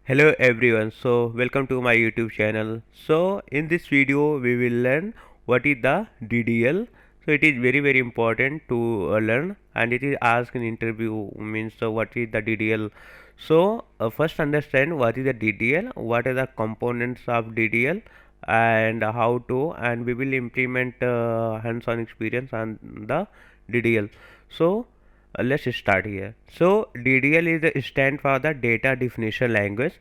Hello everyone, so welcome to my YouTube channel. So in this video we will learn what is the DDL. So it is very important to learn, and it is asked in interview means what is the DDL. So first understand what is the DDL, what are the components of DDL, and how to, and we will implement hands-on experience on the DDL. So let's start here. So DDL is the stand for the data definition language.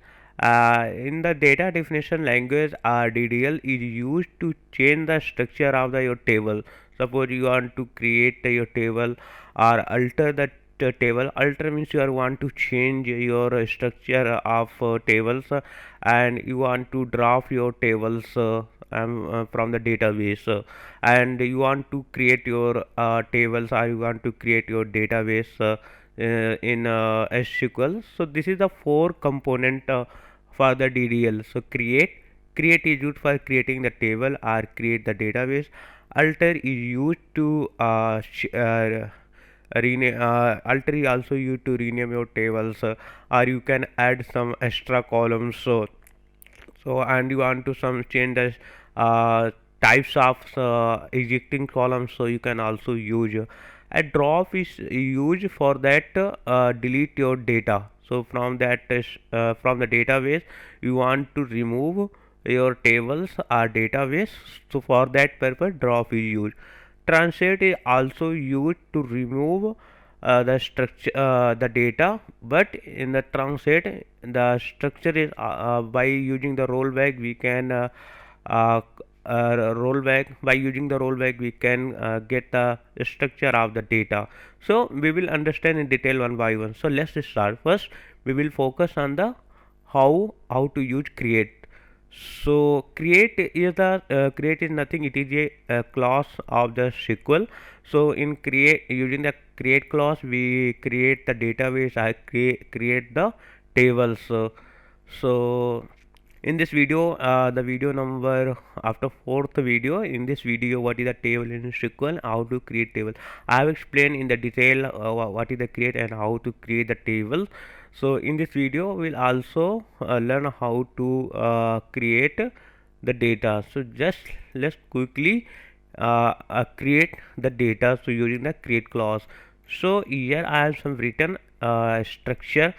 In the data definition language, DDL is used to change the structure of your table. Suppose you want to create your table or alter the table. Alter means you want to change your structure of tables, and you want to drop your tables from the database, and you want to create your tables, or you want to create your database in SQL. So this is the four component for the DDL. So create is used for creating the table or create the database. Alter is used to alter is also used to rename your tables, or you can add some extra columns. So and you want to some change the types of existing columns, so you can also use a drop is used for that delete your data. So from that from the database you want to remove your tables or database, so for that purpose drop is used. Translate is also used to remove the structure the data, but in the translate the structure is by using the rollback we can uh, rollback by using the rollback we can get the structure of the data. So we will understand in detail one by one. So let's start. First we will focus on the how to use create. So create is nothing, it is a class of the SQL. So in create, using the create class we create the database, I create the tables. So in this video, the video number after fourth video, in this video what is the table in SQL, how to create table. I have explained in the detail what is the create and how to create the table. So in this video we'll also learn how to create the data. So just let's quickly create the data, so using the create clause. So here I have some written structure,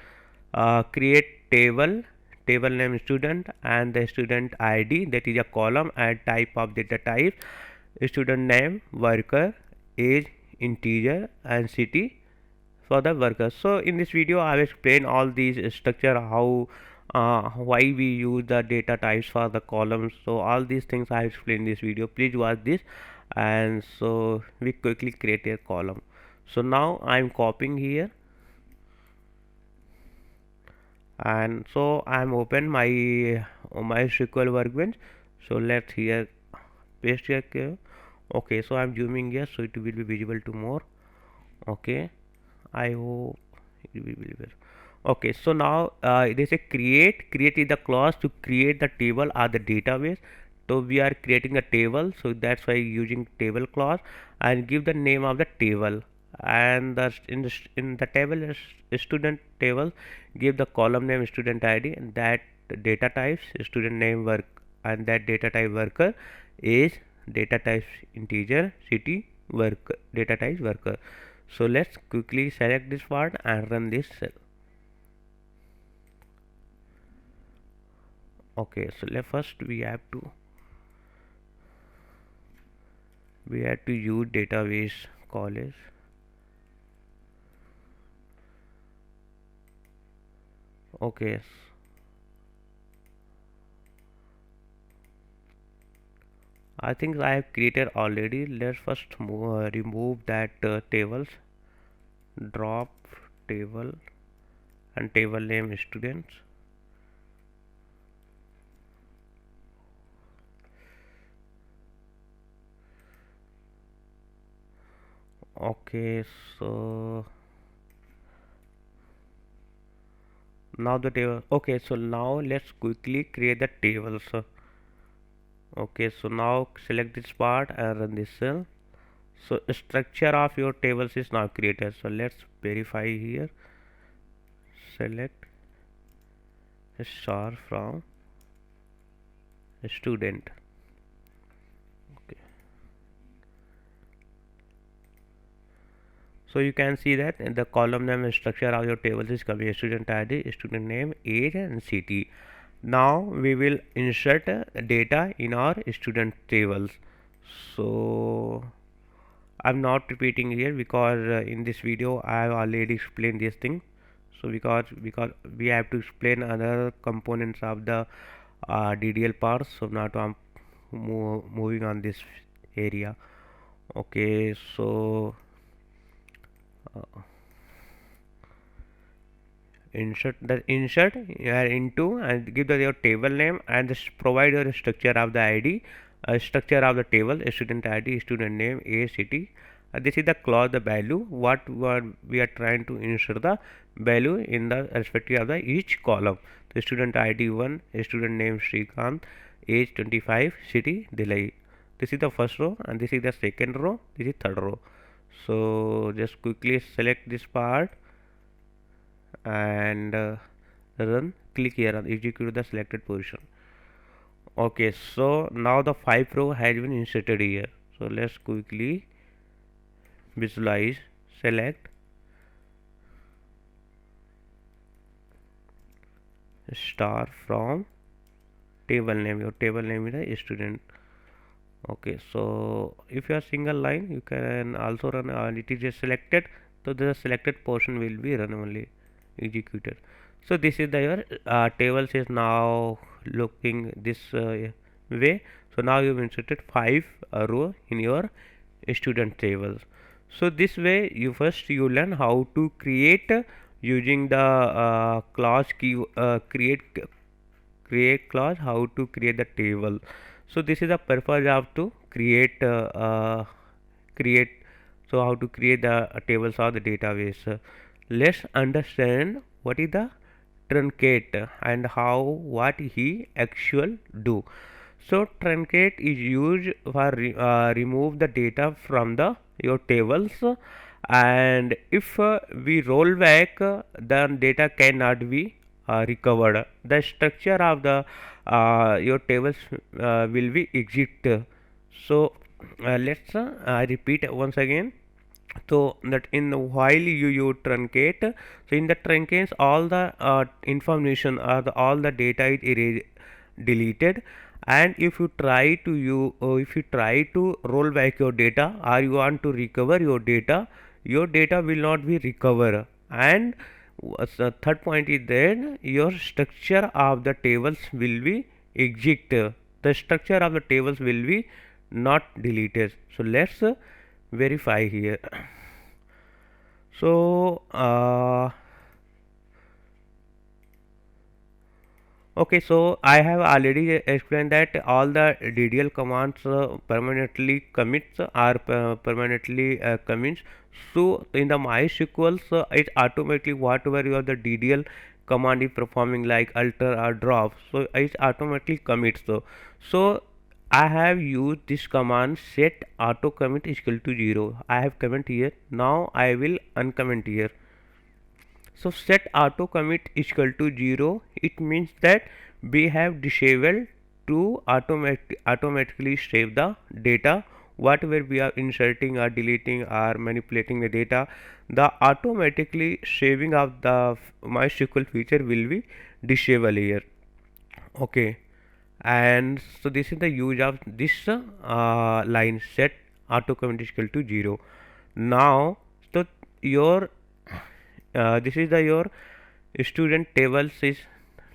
create table name student and the student ID, that is a column, and type of data type student name, worker, age, integer, and city for the workers. So in this video I have explained all these structure, how why we use the data types for the columns. So all these things I have explained in this video, please watch this. And so we quickly create a column. So now I am copying here, and so I am open my SQL workbench. So let's here paste here. Okay, so I am zooming here so it will be visible to more. Okay, I hope it will be visible. Okay, so now they say create is the clause to create the table or the database. So we are creating a table, so that's why using table clause, and give the name of the table. And in the table student table, give the column name student ID, and that data types student name work, and that data type worker, age, data types integer, city, work, data types worker. So let's quickly select this part and run this cell. Okay, so first we have to use database college. Okay, I think I have created already. Let's first remove that tables, drop table and table name students. Okay, so now the table. Okay, so now let's quickly create the tables. Okay, so now select this part and run this cell. So structure of your tables is now created. So let's verify here. Select star from student. Okay. So you can see that in the column name structure of your tables is coming student ID, student name, age and city. Now we will insert data in our student tables. So I'm not repeating here because in this video I have already explained this thing. So because we have to explain other components of the DDL parts. So now I'm moving on this area. Okay, so uh, insert into and give your table name and just provide your structure of the ID, structure of the table, student ID, student name, a city. This is the clause, the value what we are trying to insert the value in the respective of the each column. The student ID 1, student name Srikanth, age 25, city Delhi. This is the first row and this is the second row, this is third row. So just quickly select this part and run. Click here and execute the selected position. Okay, so now the 5 row has been inserted here. So let's quickly visualize, select star from table name. Your table name is a student. Okay, so if you are single line you can also run it is just selected, so the selected portion will be run only, executed. So this is the your tables is now looking this way. So now you've inserted 5 row in your student tables. So this way you learn how to create using the class key create class, how to create the table. So this is the purpose of to create. So how to create the tables or the database. Let's understand what is the truncate and how what he actual do. So truncate is used for remove the data from the your tables, and if we roll back then data cannot be recovered. The structure of the your tables will be exit. So let's repeat once again. So that in the while you truncate, so in the truncates all the information or all the data is deleted, and if you try to if you try to roll back your data or you want to recover your data will not be recovered. And the third point is that your structure of the tables will be exit, the structure of the tables will be not deleted. So let's verify here. So okay, so I have already explained that all the DDL commands permanently commits are permanently commits. So in the MySQL, it automatically whatever your the DDL command is performing like alter or drop, so it automatically commits. So I have used this command set auto commit is equal to 0. I have comment here. Now I will uncomment here. So set auto commit is equal to 0. It means that we have disabled to automatically save the data whatever we are inserting or deleting or manipulating the data. The automatically saving of the MySQL feature will be disabled here. Okay, and so this is the use of this line set auto commit is equal to 0. Now so your this is the your student tables is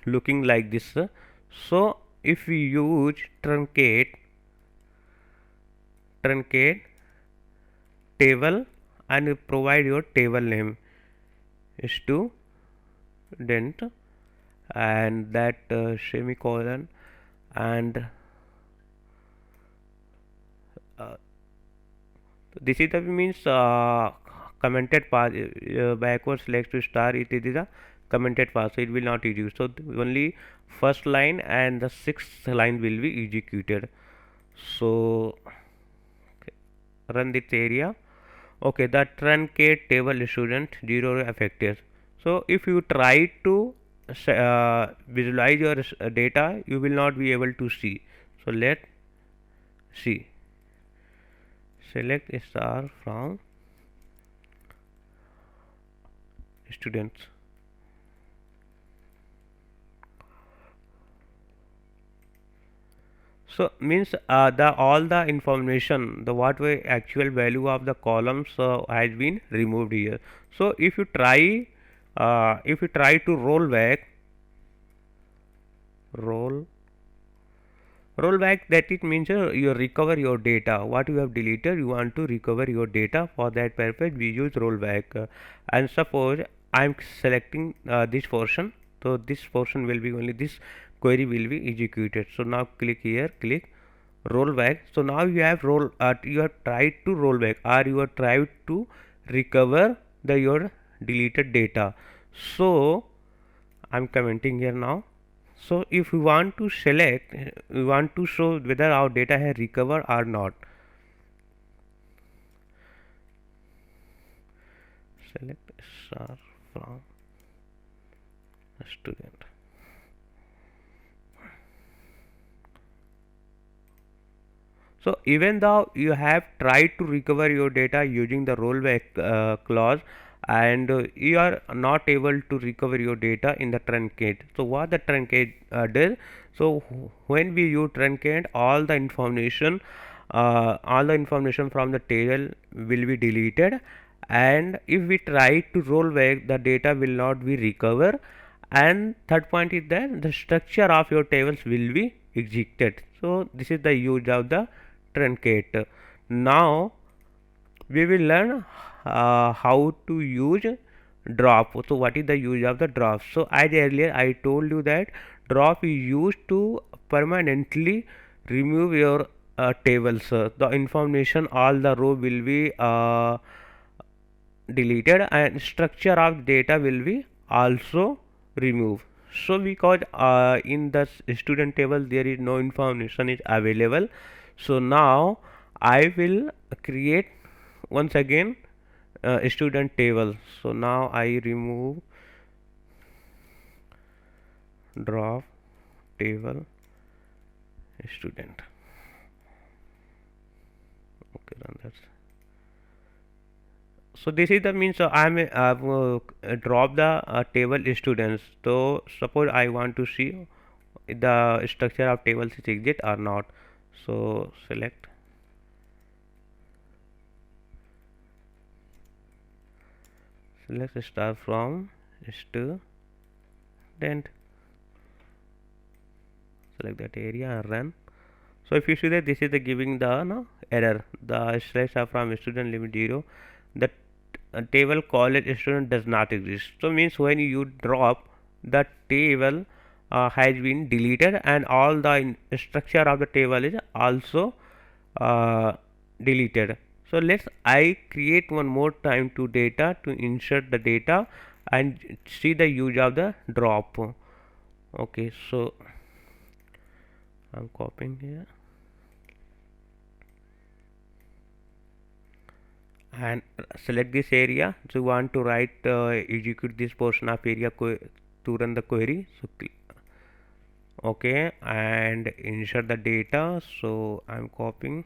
looking like this. So if we use truncate table and provide your table name student and that semicolon and uh, this is the means commented path backward slash to star, it is the commented path, so it will not use. So only first line and the sixth line will be executed. So okay, run this area. Okay, the truncate table student 0 affected. So if you try to visualize your data, you will not be able to see. So let's see. Select star from students. So means the all the information, the what way actual value of the columns has been removed here. So if you try to roll back, roll roll back, that it means you recover your data what you have deleted. You want to recover your data. For that purpose we use rollback. And suppose I am selecting this portion, so this portion will be only this query will be executed. So now click here, click rollback. So now you have you have tried to roll back, or you have tried to recover the your deleted data. So I'm commenting here now. So if we want to select, we want to show whether our data has recovered or not. Select star from student. So even though you have tried to recover your data using the rollback clause, and you are not able to recover your data in the truncate. So what the truncate does? So when we use truncate, all the information from the table will be deleted, and if we try to roll back, the data will not be recovered. And third point is that the structure of your tables will be executed. So this is the use of the truncate. Now we will learn how to use drop. So what is the use of the drop? So as earlier I told you that drop is used to permanently remove your tables. The information, all the row will be deleted, and structure of data will be also removed. So because in the student table there is no information is available. So now I will create once again student table. So now I remove drop table student. Okay, run that. So this is the means I am drop the table students. So suppose I want to see the structure of tables is exist or not. So select star from student. Select that area and run. So if you see that this is the giving the error, the slash are from student limit 0, the table called student does not exist. So means when you drop, the table has been deleted, and all the structure of the table is also uh, deleted. So let's I create one more time to data to insert the data and see the use of the drop. Okay, so I'm copying here and select this area. So you want to write execute this portion of area to run the query. So okay, and insert the data. So I'm copying.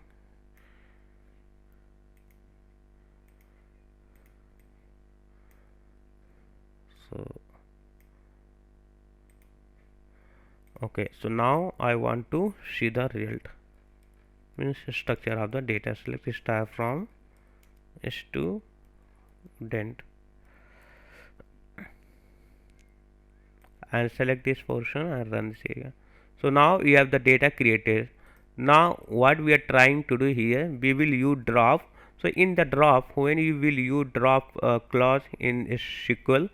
So okay, so now I want to see the result, means structure of the data. Select star from student and select this portion and run this area. So now we have the data created. Now what we are trying to do here, we will use drop. So in the drop, when you will use drop clause in SQL,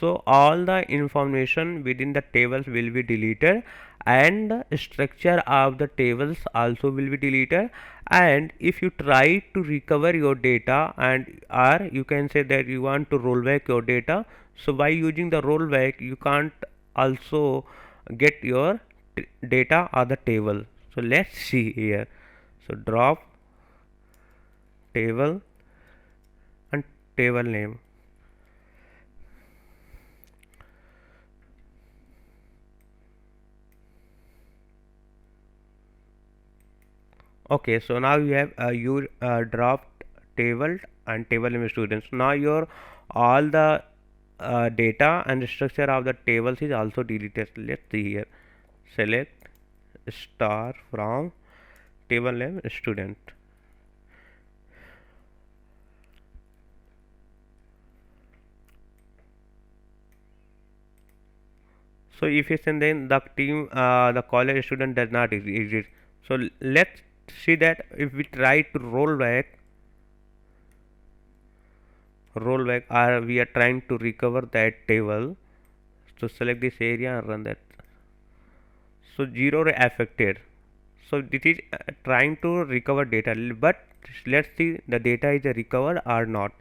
so all the information within the tables will be deleted, and the structure of the tables also will be deleted. And if you try to recover your data, and or you can say that you want to roll back your data, so by using the rollback you can't also get your data or the table. So let's see here. So drop table and table name. Okay, so now you have your dropped table and table name students. Now your all the data and structure of the tables is also deleted. Let's see here. Select star from table name student. So if you send then the team, the college student does not exist. So let's see that if we try to roll back, or we are trying to recover that table. So select this area and run that. So 0 affected. So this is trying to recover data, but let's see the data is recovered or not.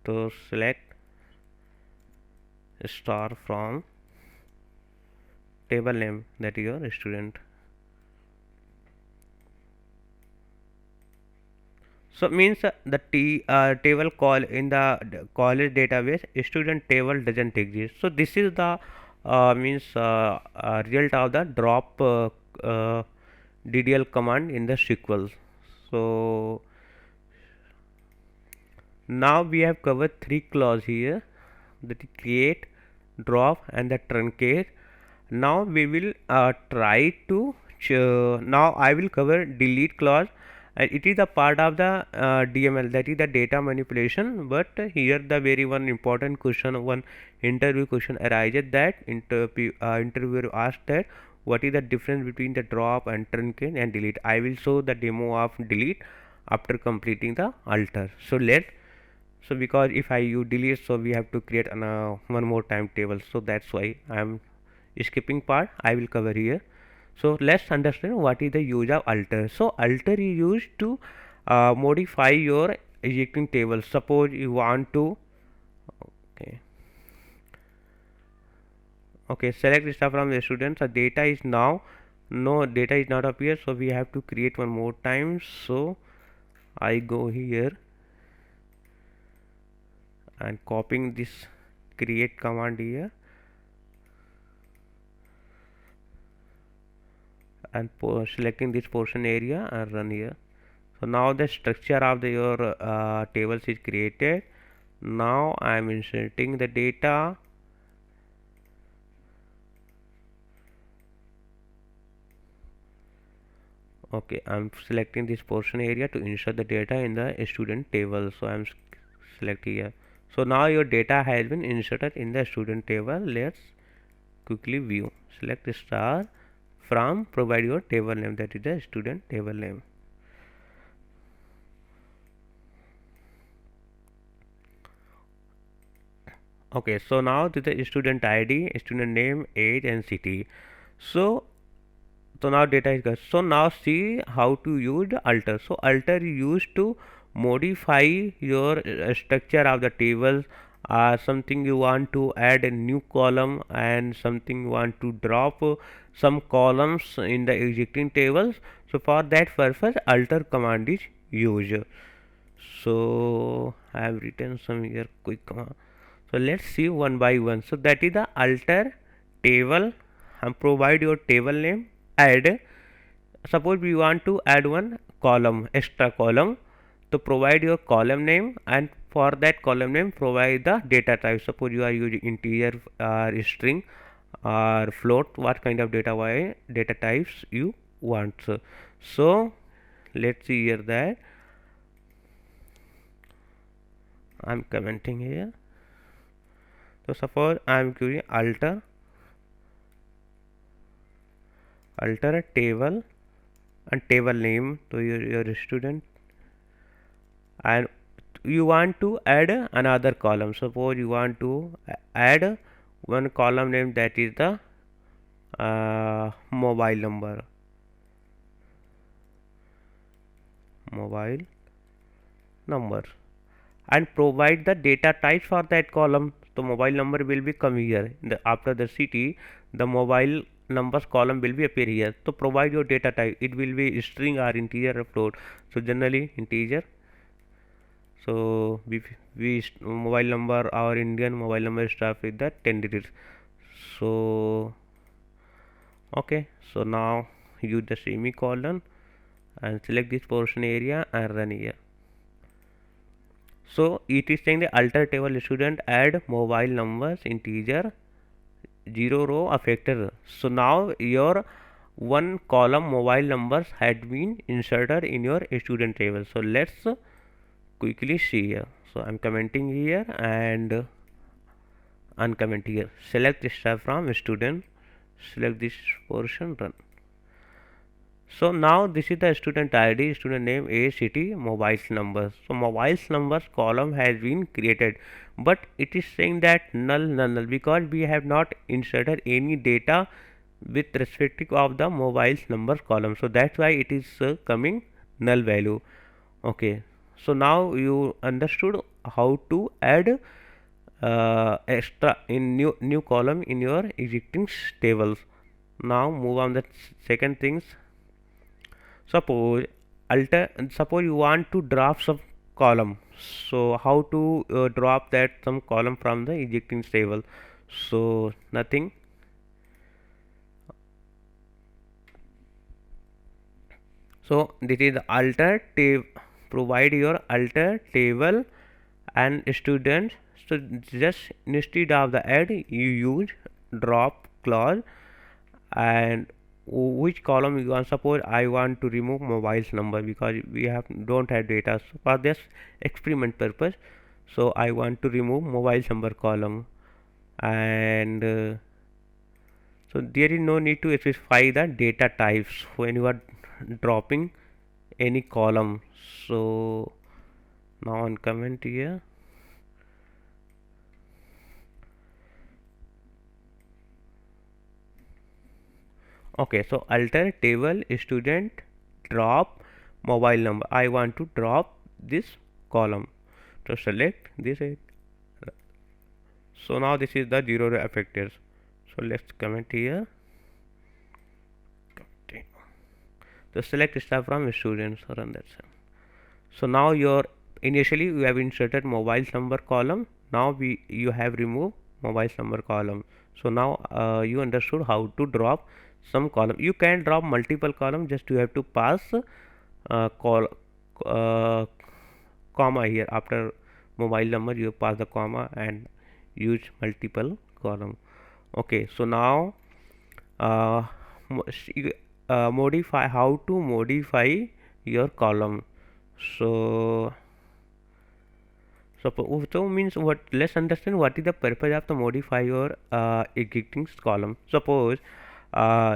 So select star from table name, that is your student. So means the table call in the college database student table doesn't exist. So this is the means result of the drop DDL command in the SQL. So now we have covered three clauses here, that is create, drop and the truncate. Now we will try to now I will cover delete clause. It is a part of the DML, that is the data manipulation, but here the very one important question, one interview question arises, that interviewer asked that what is the difference between the drop and truncate and delete. I will show the demo of delete after completing the alter. So because if I use delete, so we have to create one more time table, so that's why I am skipping part. I will cover here. So let's understand what is the use of alter. So alter is used to modify your existing table. Suppose you want to okay select stuff from the students. The data is now no data is not appear, so we have to create one more time. So I go here and copying this create command here and selecting this portion area and run here. So now the structure of your tables is created. Now I am inserting the data. Okay, I'm selecting this portion area to insert the data in the student table. So I'm selecting here. So now your data has been inserted in the student table. Let's quickly view. Select star from provide your table name, that is the student table name. Okay, so now this is the student ID, student name, age and city. So now data is good. So now see how to use the alter. So alter is used to modify your structure of the tables. Something you want to add a new column and something you want to drop some columns in the existing tables. So for that purpose alter command is used. So I have written some here quick command. So let's see one by one. So that is the alter table, and provide your table name. Add, suppose we want to add one column, extra column, to provide your column name, and for that column name provide the data type. Suppose you are using integer or string or float, what kind of data types you want. So let's see here that I'm commenting here. So suppose I am using alter table and table name to your student, and you want to add another column. Suppose you want to add one column name, that is the mobile number, and provide the data type for that column. So mobile number will be come here. After the city, the mobile numbers column will be appear here. So provide your data type. It will be string or integer or float. So generally integer. So we mobile number, our Indian mobile number starts with the 10 digits. So okay. So now use the semicolon and select this portion area and run here. So it is saying the alter table student add mobile numbers integer 0 row affected. So now your one column mobile numbers had been inserted in your student table. So let's quickly see here. So I'm commenting here and uncomment here. Select this tab from student, select this portion, run. So now this is the student ID, student name, age, city, mobiles numbers. So mobiles numbers column has been created, but it is saying that null because we have not inserted any data with respect of the mobiles numbers column. So that's why it is coming null value. Okay. So now you understood how to add extra in new column in your existing tables. Now move on the second things. Suppose you want to drop some column. So how to drop that some column from the existing table? So nothing. So this is the alter table. Provide your alter table and students. So just instead of the add, you use drop clause and which column you want. Suppose I want to remove mobiles number because we don't have data. So for this experiment purpose, so I want to remove mobile number column and so there is no need to specify the data types when you are dropping any column. So now on comment here. Okay, so alter table student drop mobile number. I want to drop this column. So select this. So now this is the zero affected. So let's comment here. So select star from students. Run that. So now your initially you have inserted mobile number column. Now you have removed mobile number column. So now you understood how to drop some column. You can drop multiple column, just you have to pass call comma here after mobile number. You pass the comma and use multiple column. Okay, so now uh, modify how to modify your column. So so means what, let's understand what is the purpose of the modify your existing column. Suppose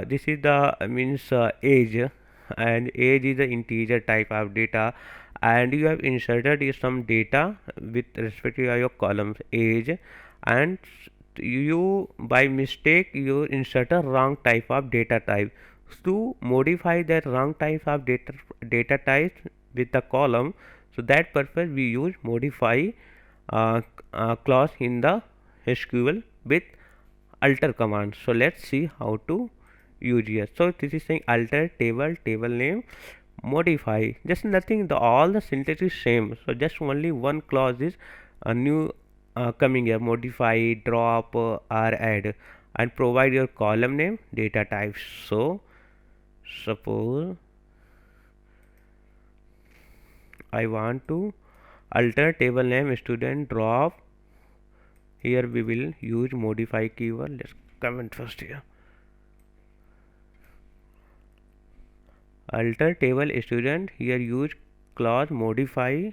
this is the means age, and age is the integer type of data, and you have inserted some data with respect to your columns age, and you by mistake you insert a wrong type of data type. To modify that wrong type of data type with the column, so that purpose we use modify clause in the SQL with alter command. So let's see how to use here. So this is saying alter table name modify, just nothing, the all the syntax is same. So just only one clause is a new coming here, modify, drop or add, and provide your column name data types. So suppose I want to alter table name student drop, here we will use modify keyword. Let's comment first here. Alter table student, here use clause modify,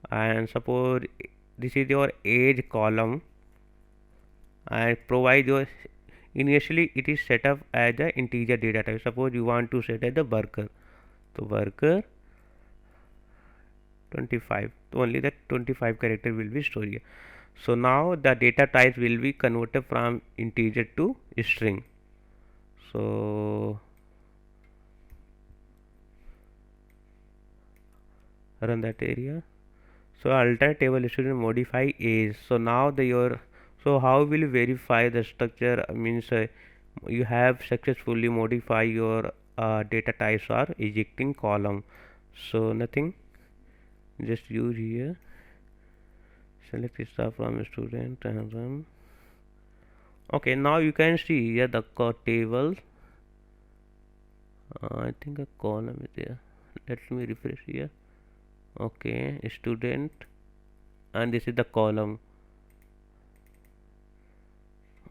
and suppose this is your age column, and provide your initially it is set up as the integer data type. Suppose you want to set as the worker, so worker 25, so only that 25 character will be stored here. So now the data type will be converted from integer to string. So run that area. So alter table student modify age. So now so how will you verify the structure means you have successfully modify your data types or ejecting column. So nothing, just use here, select star from student and run. Okay, now you can see here the table I think a column is there. Let me refresh here. Okay, student, and this is the column.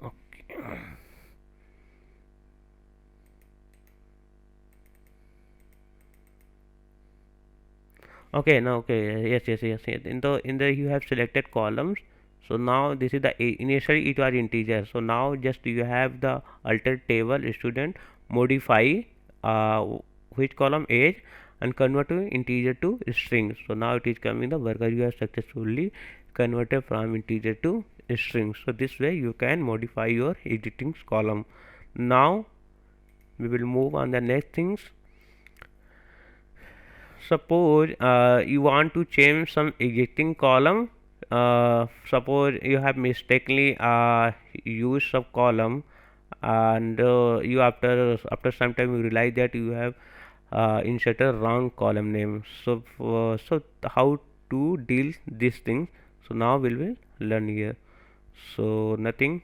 Okay. Okay, now okay, yes. In the you have selected columns. So now this is the initially it was integer. So now just you have the alter table student modify uh, which column age and convert to integer to string. So now it is coming the worker you have successfully converted from integer to string. So this way you can modify your editing column. Now we will move on the next things. Suppose you want to change some existing column. Suppose you have mistakenly used some column, and you after some time you realize that you have inserted wrong column name. So how to deal this thing? So now we will learn here. So nothing.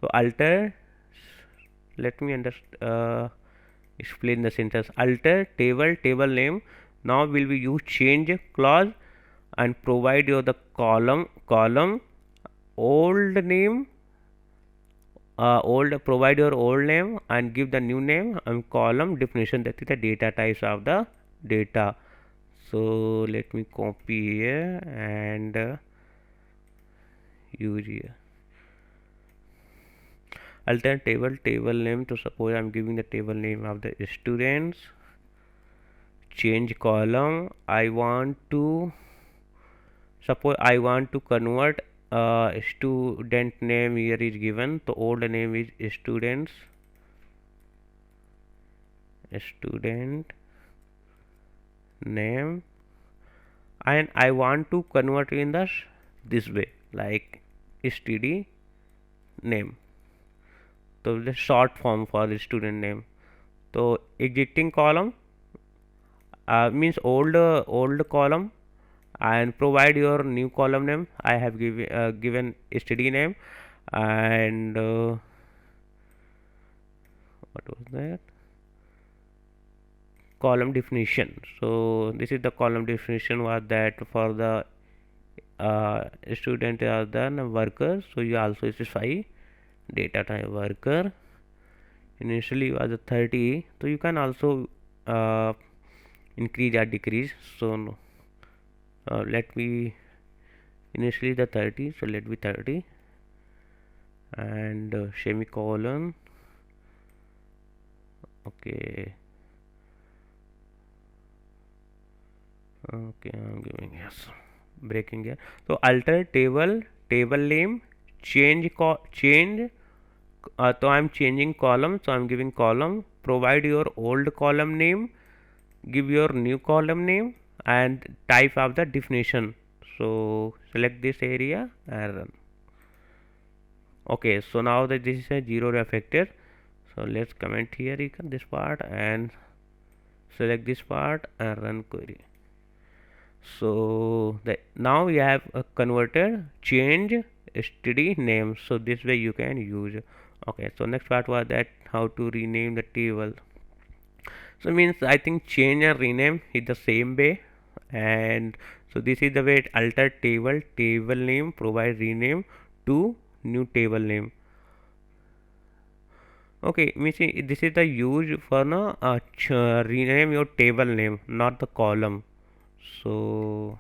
So alter. Let me explain the sentence. Alter table name. Now will we use change clause and provide you the column old name, old provide your old name and give the new name, and column definition, that is the data types of the data. So let me copy here and use here. Alter table name. To suppose I'm giving the table name of the students. Change column. I want to suppose I want to convert student name here is given. The old name is student name, and I want to convert in this way like std name. So the short form for the student name. So existing column means old column, and provide your new column name. I have given std name, and what was that, column definition. So this is the column definition was that for the student are the worker. So you also specify data type worker. Initially was a 30, so you can also increase or decrease. So no, let me initially the 30, so let me 30 and semicolon. Okay, I'm giving yes, breaking here. So alter table name, change. So I'm changing column, so I'm giving column. Provide your old column name, give your new column name, and type of the definition. So select this area and run. Okay, so now that this is a zero affected, so let's comment here this part and select this part and run query. So now we have converted change std name. So this way you can use. Okay, so next part was that how to rename the table. So means I think change and rename is the same way, and so this is the way it alter table name, provide rename to new table name. Okay, means this is the use for no rename your table name, not the column. So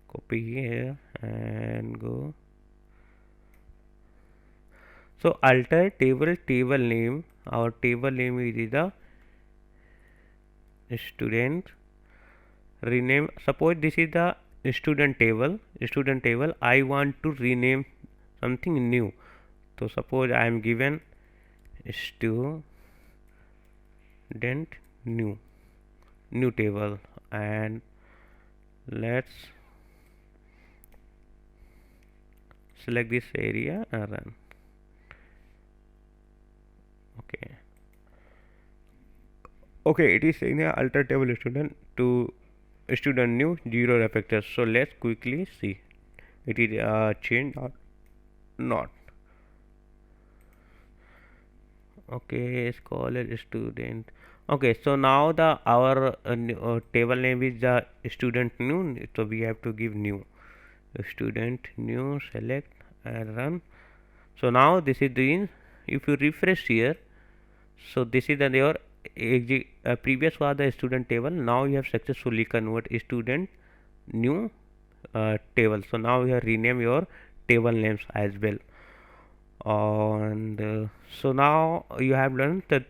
copy here and go. So alter table name. Our table name is the student. Rename. Suppose this is the student table. I want to rename something new. So suppose I am given student new table, and let's select this area and run. Okay, it is saying the alter table student to student new zero reflectors. So let's quickly see it is changed or not. Okay, scholar student. Okay, so now the our table name is the student new, so we have to give new student new, select and run. So now this is the, if you refresh here, so this is the your previous was the student table. Now you have successfully convert student new table. So now you have rename your table names as well. And so now you have learned the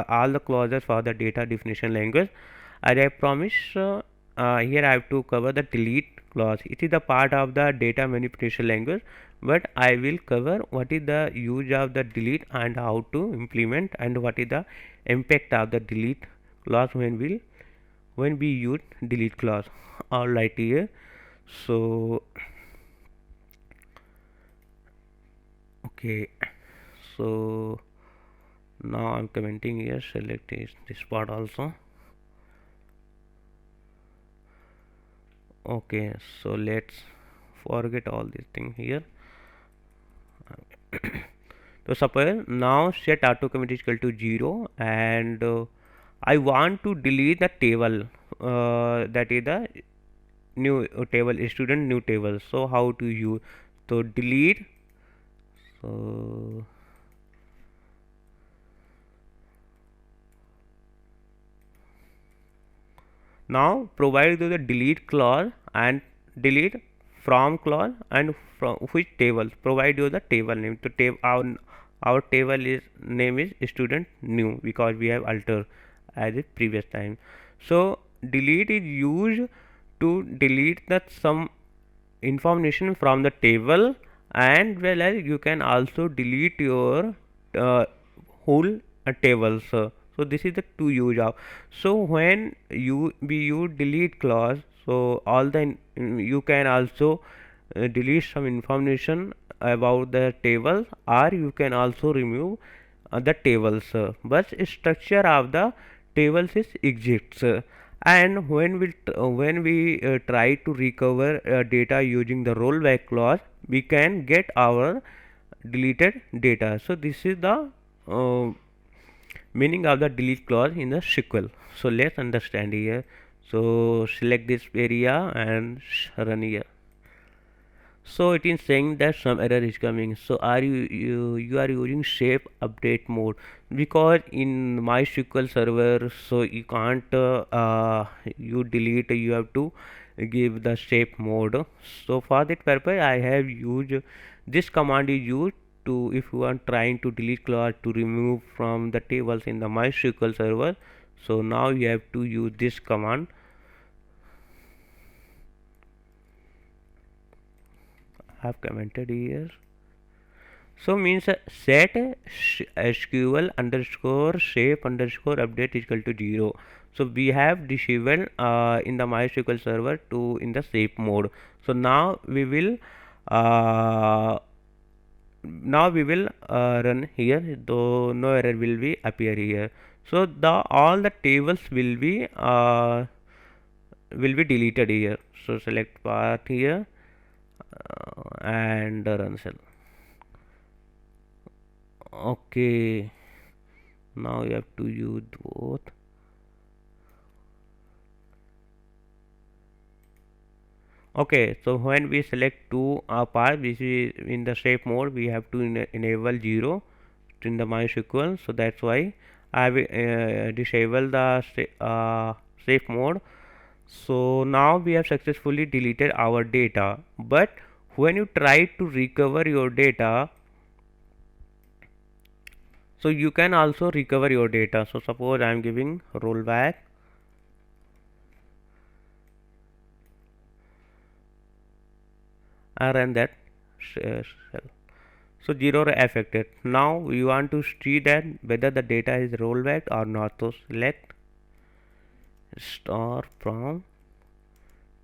all the clauses for the data definition language. As I promised, here I have to cover the delete clause. It is the part of the data manipulation language, but I will cover what is the use of the delete and how to implement, and what is the impact of the delete clause when we use delete clause. All right here. So okay, so now I'm commenting here, select this part also. Okay, so let's forget all these things here. So suppose now set auto commit is equal to 0, and I want to delete the table, that is the new table, student new table. So how to use, so delete, so now provide the delete clause and delete from clause, and from which table provide you the table name. So our table is name is student new, because we have altered as it previous time. So delete is used to delete the some information from the table, and well as you can also delete your uh, whole tables. So this is the two use of. So when we use delete clause, so all the you can also delete some information about the table, or you can also remove the tables, but structure of the tables is exists. And when we try to recover data using the rollback clause, we can get our deleted data. So this is the uh, meaning of the delete clause in the SQL. So let's understand here. So select this area and run here. So it is saying that some error is coming. So are you are using shape update mode, because in MySQL server, so you can't you delete, you have to give the shape mode. So for that purpose I have used this command is used to, if you are trying to delete clause to remove from the tables in the MySQL server. So now you have to use this command. I have commented here. So means set SQL underscore shape underscore update is equal to 0. So we have disabled in the MySQL server to in the shape mode. So uh, now we will run here, though no error will be appear here. So the all the tables will be deleted here. So select part here and run cell. Okay, now you have to use both. Okay, so when we select two part, this is in the shape mode, we have to enable 0 in the MySQL. So that's why I will disable the safe mode. So now we have successfully deleted our data, but when you try to recover your data, so you can also recover your data. So suppose I am giving rollback, and run that cell. So 0 affected. Now we want to see that whether the data is rollback or not. So select star from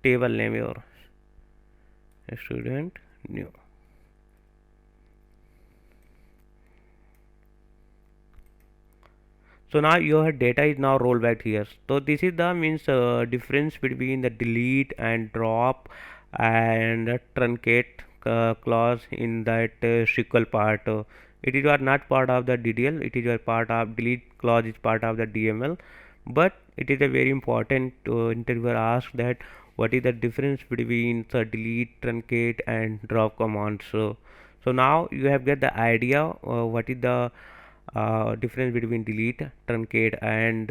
table name your student new. So now your data is now rollback here. So this is the means difference between the delete and drop and truncate clause in that SQL part. it is not part of the DDL, it is a part of delete clause is part of the DML. But it is a very important interviewer asked that what is the difference between the delete, truncate and drop commands. So now you have got the idea what is the difference between delete, truncate and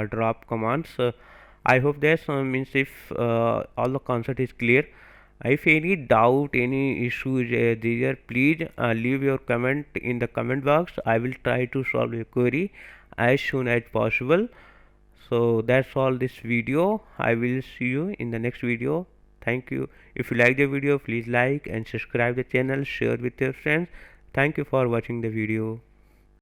drop commands. I hope that means if all the concept is clear. If any doubt, any issue is there, please leave your comment in the comment box. I will try to solve your query as soon as possible. So that's all this video. I will see you in the next video. Thank you. If you like the video, please like and subscribe the channel, share with your friends. Thank you for watching the video.